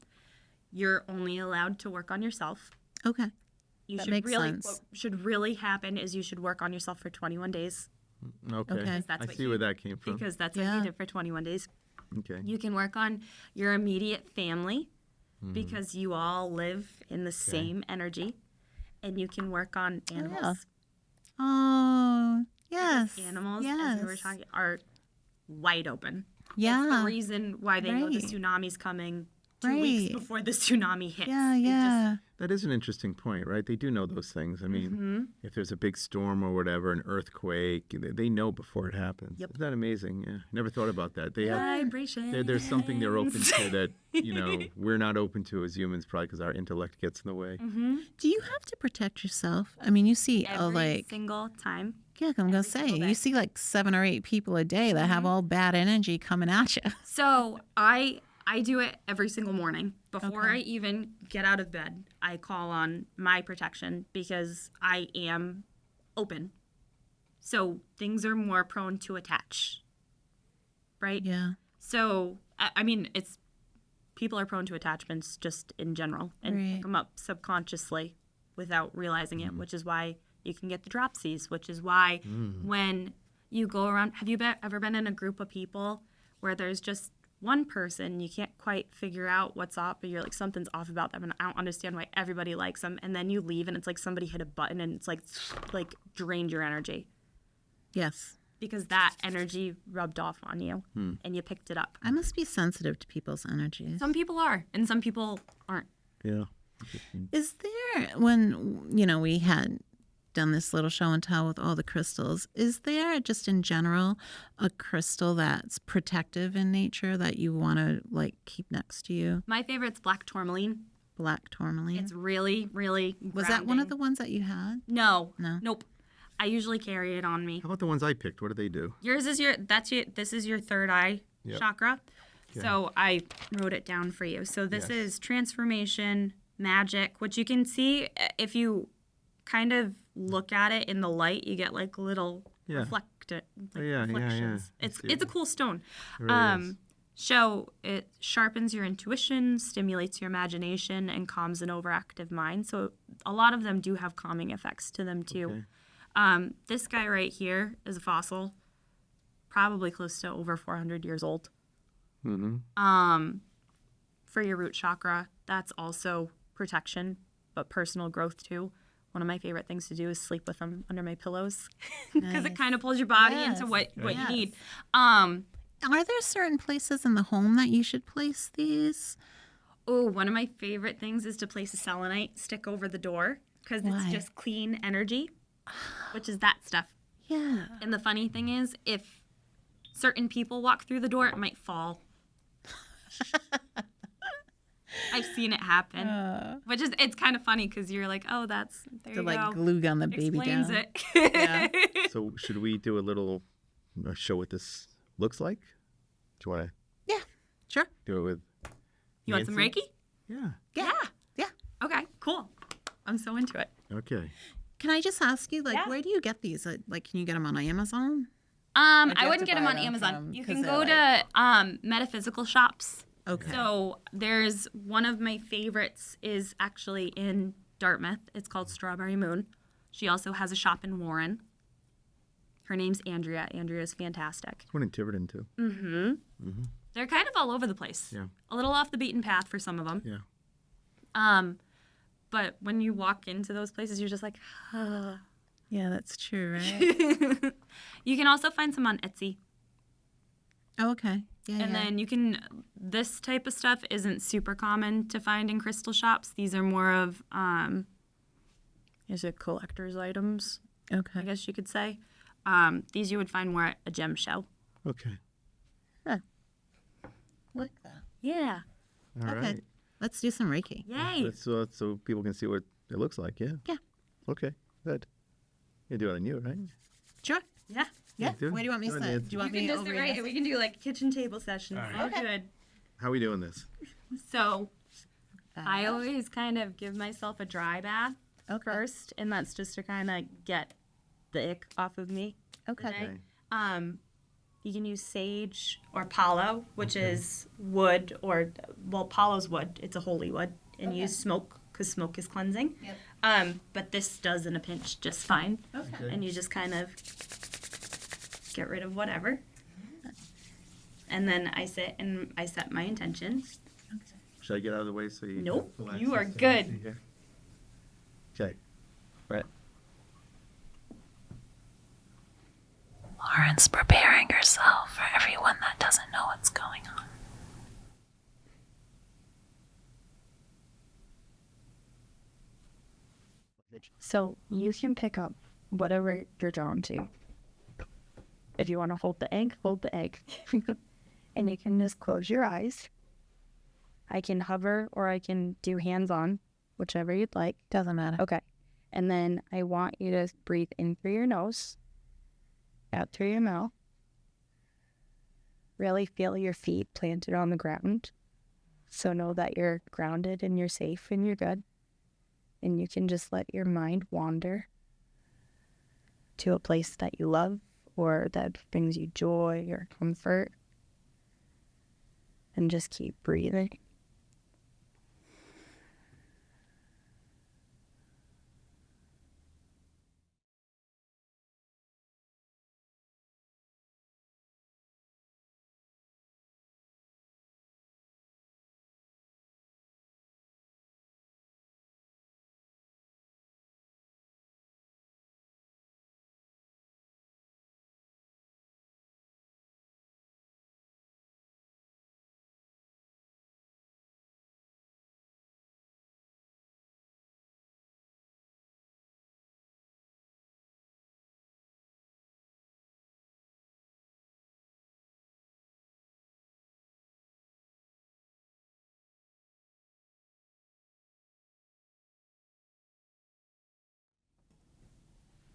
You're only allowed to work on yourself. Okay. That makes sense. What should really happen is you should work on yourself for 21 days. Okay. That's I see where that came from. Because that's what you did for 21 days. Okay. You can work on your immediate family because you all live in the same energy. And you can work on animals. Oh, yes. Animals, yes. as we were talking, are wide open. Yeah. That's the reason why they know the Right. tsunami's coming 2 weeks Right. before the tsunami hits. Yeah, It yeah. That is an interesting point, right? They do know those things. I mean, if there's a big storm or whatever, an earthquake, they know before it happens. Yep. Isn't that amazing? Yeah, never thought about that. They have, Vibration. there's something they're open to that, we're not open to as humans probably because our intellect gets in the way. Do you have to protect yourself? I mean, you see, Every single time. yeah, I'm going to say, single day. you see like 7 or 8 people a day that have all bad energy coming at you. So I do it every single morning. Before I even get out of bed, I call on my protection because I am open. So things are more prone to attach, right? Yeah. So, I mean, people are prone to attachments just in general and pick them up subconsciously without realizing it, which is why you can get the dropsies, which is why when you go around, have you ever been in a group of people where there's just one person, you can't quite figure out what's up, but you're like, something's off about them, and I don't understand why everybody likes them, and then you leave, and it's like somebody hit a button, and it's like drained your energy. Yes. Because that energy rubbed off on you, and you picked it up. I must be sensitive to people's energies. Some people are, and some people aren't. Yeah. Is there, when, we had done this little show and tell with all the crystals, is there just in general a crystal that's protective in nature that you want to keep next to you? My favorite's black tourmaline. Black tourmaline? It's really, really Was that one of the grounding. ones that you had? No. No? Nope. I usually carry it on me. How about the ones I picked? What do they do? Yours is this is your third eye chakra. So I wrote it down for you. So this is transformation, magic, which you can see if you kind of look at it in the light, you get like little reflections. It's a cool stone. It really is. So it sharpens your intuition, stimulates your imagination, and calms an overactive mind. So a lot of them do have calming effects to them too. Okay. This guy right here is a fossil, probably close to over 400 years old. For your root chakra, that's also protection, but personal growth too. one of my favorite things to do is sleep with them under my pillows because it Nice. kind of pulls your body Yes. into what Yes. you need. Are there certain places in the home that you should place these? Oh, one of my favorite things is to place a selenite stick over the door because it's Why? just clean energy, which is that stuff. Yeah. And the funny thing is, if certain people walk through the door, it might fall. I've seen it happen, which is it's kind of funny because you're like, oh, there To you like go. glue gun the baby Explains down. it. Yeah. So should we do a little show what this looks like? Do you want to Yeah. Sure. do it with You want some Nancy? Reiki? Yeah. Yeah. Yeah. Okay, cool. I'm so into it. Okay. Can I just ask you, like, Yeah. where do you get these? Like, can you get them on Amazon? I have wouldn't to get them buy on them Amazon. from- You 'cause can they're go to metaphysical shops. Okay. So there's one of my favorites is actually in Dartmouth. It's called Strawberry Moon. She also has a shop in Warren. Her name's Andrea. Andrea's fantastic. One in Tiverton too. They're kind of all over the place. Yeah. A little off the beaten path for some of them. Yeah. But when you walk into those places, you're just like, ah. Yeah, that's true, right? You can also find some on Etsy. Oh, okay. Yeah. And yeah. then you can, this type of stuff isn't super common to find in crystal shops. These are more of, is it collector's items, I Okay. guess you could say. These you would find more at a gem show. Okay. Like that. Yeah. All right. Okay. Let's do some Reiki. Yay. Let's, so people can see what it looks like. Yeah. Yeah. Okay. Good. You do it on you, right? Sure. Yeah. Yeah. do it. Where do you want me to Go ahead, sit? Nancy. Do you want me over here? We can do like kitchen table sessions. All right. We're good. How are we doing this? So I always kind of give myself a dry bath Okay. first, and that's just to kind of get the ick off of me. Okay. Okay. You can use sage or palo, which is wood, or palo's wood. It's a holy wood, and use smoke because smoke is cleansing. Yep. But this does in a pinch just fine, Okay. and you just kind of get rid of whatever. And then I sit and I set my intention. Should I get out of the way so you? Nope, can relax you are and good. see here? Okay. Right. Lauren's preparing herself for everyone that doesn't know what's going on. So you can pick up whatever you're drawn to. If you want to hold the egg, hold the egg. And you can just close your eyes. I can hover or I can do hands-on, whichever you'd like. Doesn't matter. Okay. And then I want you to breathe in through your nose, out through your mouth. Really feel your feet planted on the ground. So know that you're grounded and you're safe and you're good. And you can just let your mind wander to a place that you love or that brings you joy or comfort. And just keep breathing.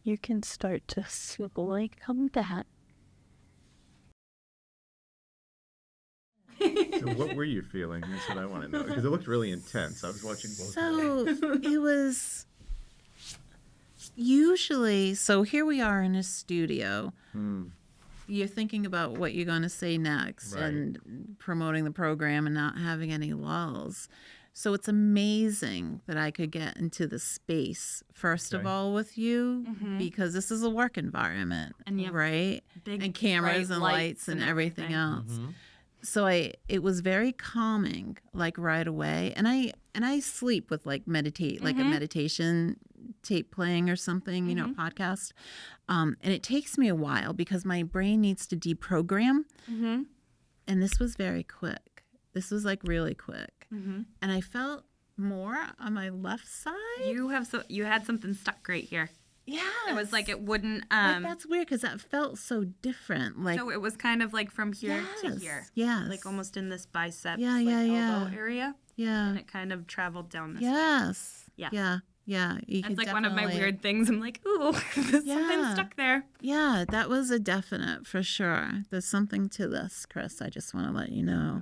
You can start to slowly come back. So what were you feeling? That's what I want to know because it looked really intense. I was watching both. So it was usually, so here we are in a studio. You're thinking about what you're going to say next Right. and promoting the program and not having any lulls. So it's amazing that I could get into the space, first of Okay. all, with you, because this is a work environment, And you have right? big, And cameras bright and lights and everything else. Mm-hmm. So it was very calming, like right away. And I sleep with like a meditation tape playing or something, you know, podcast. And it takes me a while because my brain needs to deprogram. And this was very quick. This was like really quick. And I felt more on my left side. You had something stuck right here. Yeah. It was like it wouldn't. Like that's weird because that felt so different. Like So it was kind of like from here to here. Yes. Like almost in this bicep, Yeah, like yeah, elbow yeah. area. Yeah. And it kind of traveled down this way. Yes. Yeah. Yeah. Yeah. You That's could like one of my definitely- weird things. I'm like, ooh, there's Yeah. something stuck there. Yeah, that was a definite for sure. There's something to this, Chris. I just want to let you know.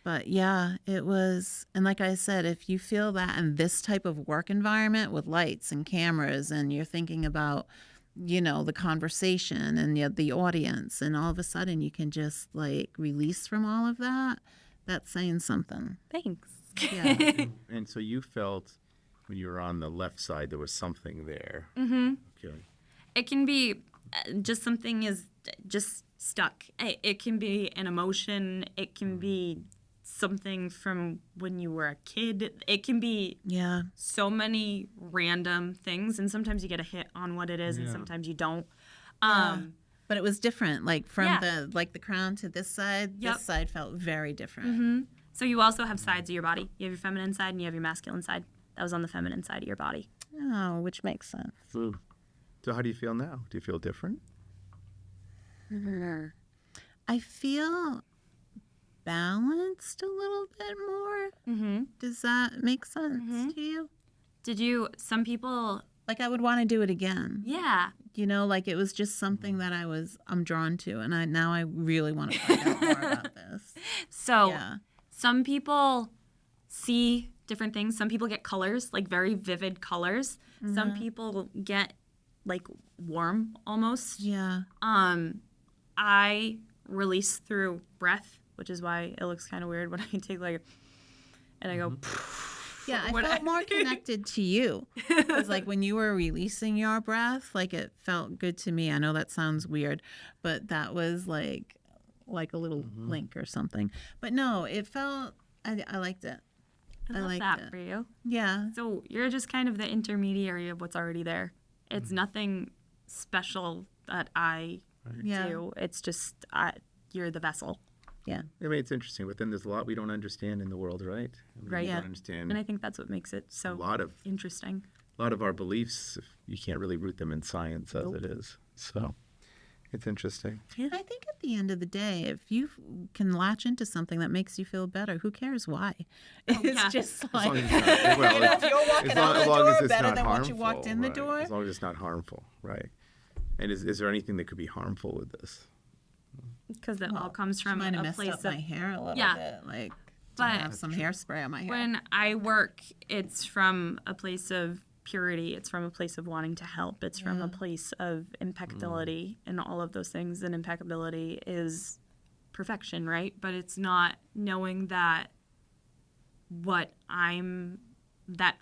But yeah, it was. And like I said, if you feel that in this type of work environment with lights and cameras and you're thinking about, you know, the conversation and the audience, and all of a sudden you can just like release from all of that, that's saying something. Thanks. Yeah. And so you felt when you were on the left side there was something there. Okay. It can be just something is just stuck. It can be an emotion. It can be something from when you were a kid. It can be Yeah. so many random things, and sometimes you get a hit on what it is, and sometimes you don't. But it was different. Like from Yeah. the crown to this side, Yep. this side felt very different. So you also have sides of your body. You have your feminine side and you have your masculine side. That was on the feminine side of your body. Oh, which makes sense. So how do you feel now? Do you feel different? I feel balanced a little bit more. Does that make sense to you? Some people, Like I would want to do it again. yeah. You know, like it was just something that I'm drawn to, and I really want to find out more about this. So Yeah. some people see different things. Some people get colors, like very vivid colors. Some people get like warm almost. Yeah. I release through breath, which is why it looks kind of weird when I take like, and I go. Yeah, I What felt more connected to you. Because, like, when you were releasing your breath, like, it felt good to me. I know that sounds weird, but that was, like a little link or something. But, no, it felt, I liked it. I love liked that it. for you. Yeah. So you're just kind of the intermediary of what's already there. It's nothing special that I Yeah. do. It's just you're the vessel. Yeah. I mean, it's interesting. But then there's a lot we don't understand in the world, right? I mean, Right. We Yeah. don't understand And I think that's what makes it so a lot of interesting. our beliefs. You can't really root them in science as it is. So it's interesting. I think at the end of the day, if you can latch into something that makes you feel better, who cares why? It's yeah. just As long like, as it's not, well, you know, if you're walking as out the as door it's better not than what harmful, you walked in the right. door. As long as it's not harmful, right? And is there anything that could be harmful with this? Because it all comes from might have a messed place up of my hair a little Yeah. bit. Like, to But have some hairspray on my hair. when I work, it's from a place of purity. It's from a place of wanting to help. It's from a place of impeccability and all of those things. And impeccability is perfection, right? But it's not knowing that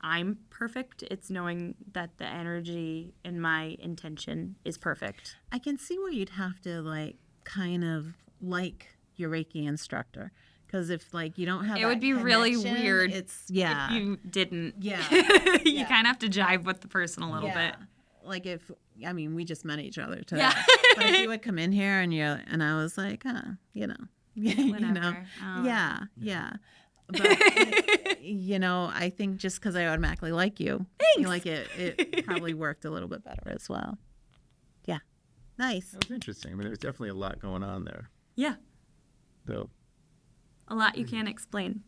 I'm perfect. It's knowing that the energy and my intention is perfect. I can see where you'd have to like kind of like your Reiki instructor, because if like you don't have It that would be really connection, weird It's yeah, If you didn't. yeah, You Yeah. kind of have to jive with the person a little yeah. bit. Like if we just met each other today, Yeah. but if you would come in here and I was like, you know, you know, Whatever. Oh. yeah. But I think just because I automatically like you, I feel like it probably worked a little bit better as well. Yeah, nice. That was interesting. I mean, there's definitely a lot going on there. Yeah. So A lot you can't explain.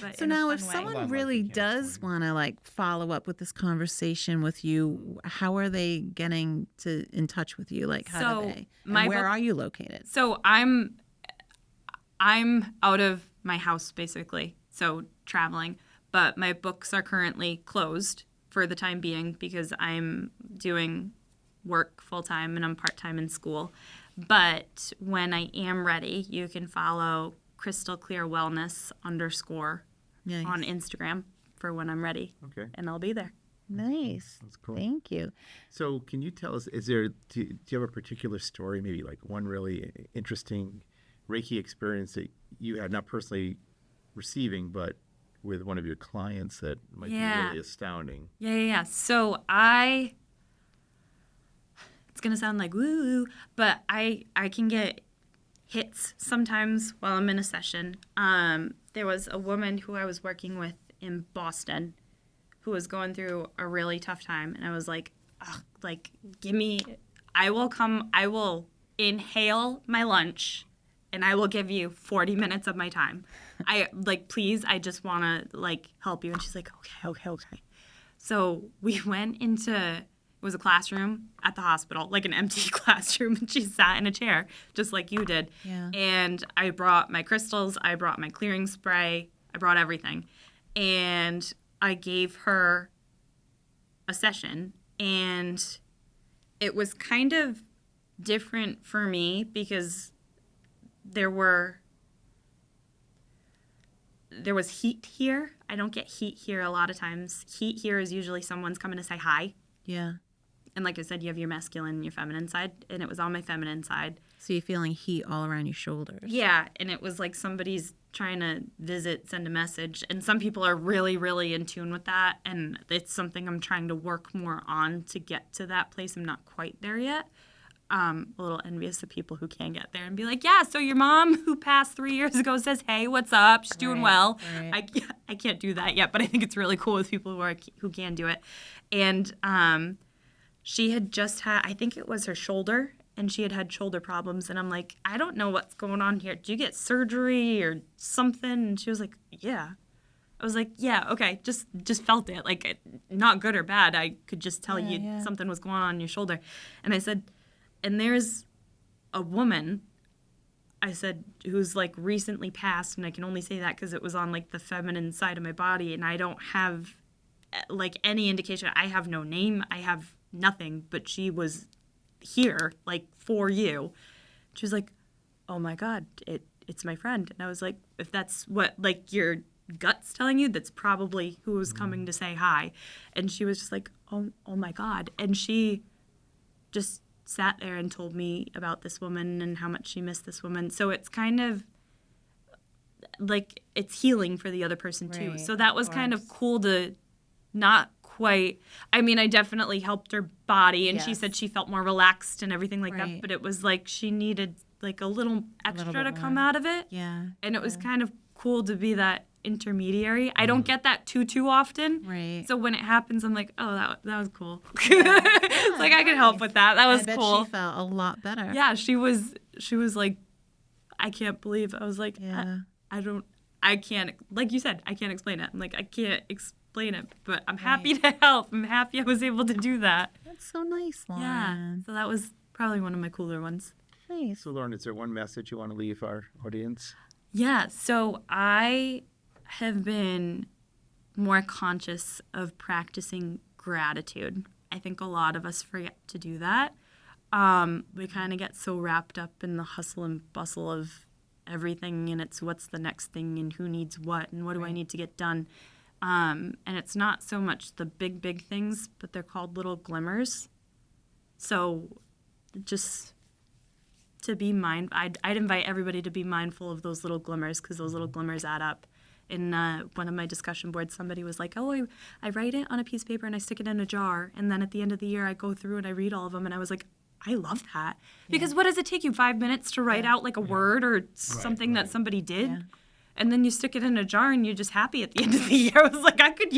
But So in a now, fun if way. someone Well, really like, we can't does explain. want to like follow up with this conversation with you, how are they getting in touch with you? Like, how So, do they? my And where book- are you located? So I'm out of my house basically, so traveling. But my books are currently closed for the time being because I'm doing work full time and I'm part time in school. But when I am ready, you can follow Crystal Clear Wellness _. Nice. On Instagram for when I'm ready, okay, and I'll be there. Nice. that's cool. Thank you. So can you tell us? Do you have a particular story? Maybe like one really interesting Reiki experience that you had, not personally receiving, but with one of your clients that might be Yeah. really astounding. Yeah. So it's going to sound like woo, but I can get hits sometimes while I'm in a session. There was a woman who I was working with in Boston who was going through a really tough time. And I was like, ugh, like, I will inhale my lunch and I will give you 40 minutes of my time. Please, I just want to, like, help you. And she's like, okay. So we went into, it was a classroom at the hospital, like an empty classroom, and she sat in a chair, just like you did. Yeah. And I brought my crystals, I brought my clearing spray, I brought everything. And I gave her a session, and it was kind of different for me because there was heat here. I don't get heat here a lot of times. Heat here is usually someone's coming to say hi. Yeah. And like I said, you have your masculine and your feminine side, and it was on my feminine side. So you're feeling heat all around your shoulders. Yeah, and it was like somebody's trying to visit, send a message. And some people are really, really in tune with that, and it's something I'm trying to work more on to get to that place. I'm not quite there yet. A little envious of people who can get there and be like, yeah, so your mom who passed 3 years ago says, hey, what's up? She's doing well. Right. I can't do that yet, but I think it's really cool with people who can do it. And she had just had, I think it was her shoulder, and she had shoulder problems. And I'm like, I don't know what's going on here. Did you get surgery or something? And she was like, yeah. I was like, yeah, okay, just felt it. Like, not good or bad. I could just tell you something was going on in your shoulder. And I said, and there's a woman, I said, who's like recently passed, and I can only say that because it was on like the feminine side of my body, and I don't have like any indication. I have no name. I have nothing, but she was here like for you. She was like, oh my God, it's my friend. And I was like, if that's what like your gut's telling you, that's probably who was coming to say hi. And she was just like, oh my God. And she just sat there and told me about this woman and how much she missed this woman. So it's kind of like it's healing for the other person too. Right, So that was of kind of course. cool to not quite, I mean, I definitely helped her body, and she Yes. said she felt more relaxed and everything like that, Right. but it was like she needed like a little extra bit to come more. out of it. Yeah. And it was kind of cool to be that intermediary. I don't get that too often. Right. So when it happens, I'm like, oh, that was cool. It's like I could help with that. That was I bet cool. she felt a lot better. Yeah, she was like, I can't believe. I was like, Yeah. I can't, like you said, I can't explain it. I'm like, I can't explain it, but I'm happy to help. I'm happy I was able to do that. That's so nice, Lauren. Yeah. So that was probably one of my cooler ones. Nice. So, Lauren, is there one message you want to leave our audience? Yeah. So I have been more conscious of practicing gratitude. I think a lot of us forget to do that. We kind of get so wrapped up in the hustle and bustle of everything, and it's what's the next thing and who needs what and what do I need to get done. And it's not so much the big things, but they're called little glimmers. So just to be mindful, I'd invite everybody to be mindful of those little glimmers, because those little glimmers add up. In one of my discussion boards, somebody was like, oh, I write it on a piece of paper and I stick it in a jar, and then at the end of the year I go through and I read all of them, and I was like, I love that. Because what does it take you, 5 minutes to write out like a word or something that somebody did? Yeah. And then you stick it in a jar and you're just happy at the end of the year. I was like, I could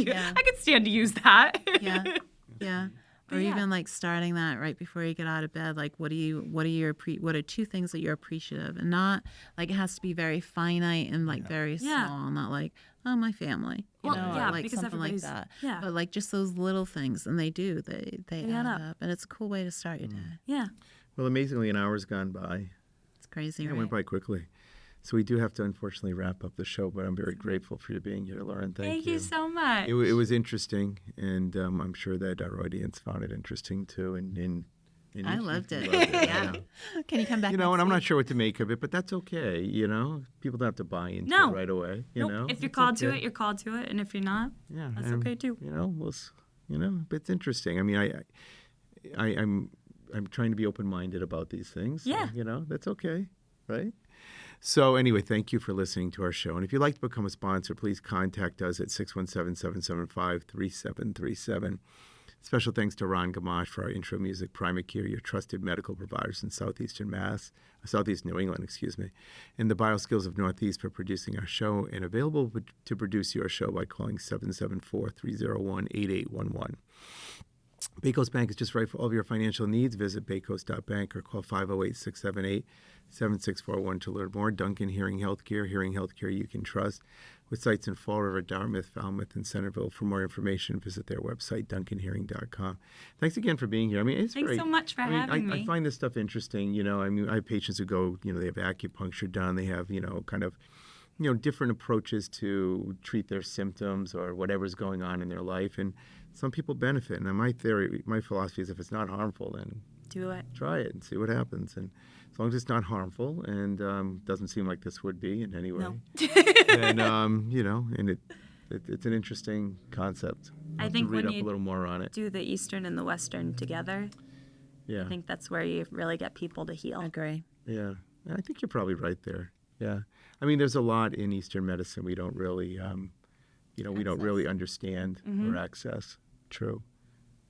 stand to use that. Yeah. Yeah. Or yeah. even like starting that right before you get out of bed. Like, what are two things that you're appreciative, and not like it has to be very finite and like very Yeah. small, not like, oh, my family, you Well, know, yeah, or like because something like everybody's- that. yeah. But like just those little things, and they add add up. up. And it's a cool way to start your day. Yeah. Well, amazingly, an hour's gone by. It's crazy, It right? went by quickly. So we do have to unfortunately wrap up the show, but I'm very grateful for you being here, Lauren. Thank you so much. It was interesting, and I'm sure that our audience found it interesting too. And I you loved it. loved Yeah. Can you come back? You know, and I'm next not week? sure what to make of it, but that's okay. You know, people don't have to buy into No. it right away. You Nope. know, If you're It's called to okay. it, you're called to it. And if you're not, Yeah, that's and, okay too. You know, but it's interesting. I mean, I'm trying to be open-minded about these things. So, Yeah. you know, that's okay. right? So anyway, thank you for listening to our show. And if you'd like to become a sponsor, please contact us at 617-775-3737. Special thanks to Ron Gamache for our intro music, Primacare, your trusted medical providers in Southeast New England, and the BioSkills of Northeast for producing our show, and available to produce your show by calling 774-301-8811. Baycoast Bank is just right for all of your financial needs. Visit baycoast.bank or call 508-678-7641 to learn more. Duncan Hearing Healthcare you can trust, with sites in Fall River, Dartmouth, Falmouth, and Centerville. For more information, visit their website, duncanhearing.com. Thanks again for being here. Thanks so much for having me. I find this stuff interesting. I have patients who go, they have acupuncture done. They have, different approaches to treat their symptoms or whatever's going on in their life. And some people benefit. And my philosophy is if it's not harmful, then do it. Try it and see what happens. And as long as it's not harmful and doesn't seem like this would be in any way, then, and it's an interesting concept. I think read when up you a little more on it. do the Eastern and the Western together, Yeah. I think that's where you really get people to heal. Agree. Yeah. I think you're probably right there. Yeah. There's a lot in Eastern medicine we don't really, we don't really understand or access. True.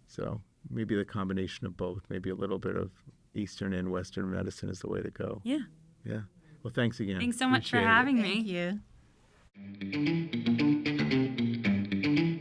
So maybe the combination of both, maybe a little bit of Eastern and Western medicine is the way to go. Yeah. Yeah. Well, thanks again. Thanks so much for Appreciate it. having me. Thank you.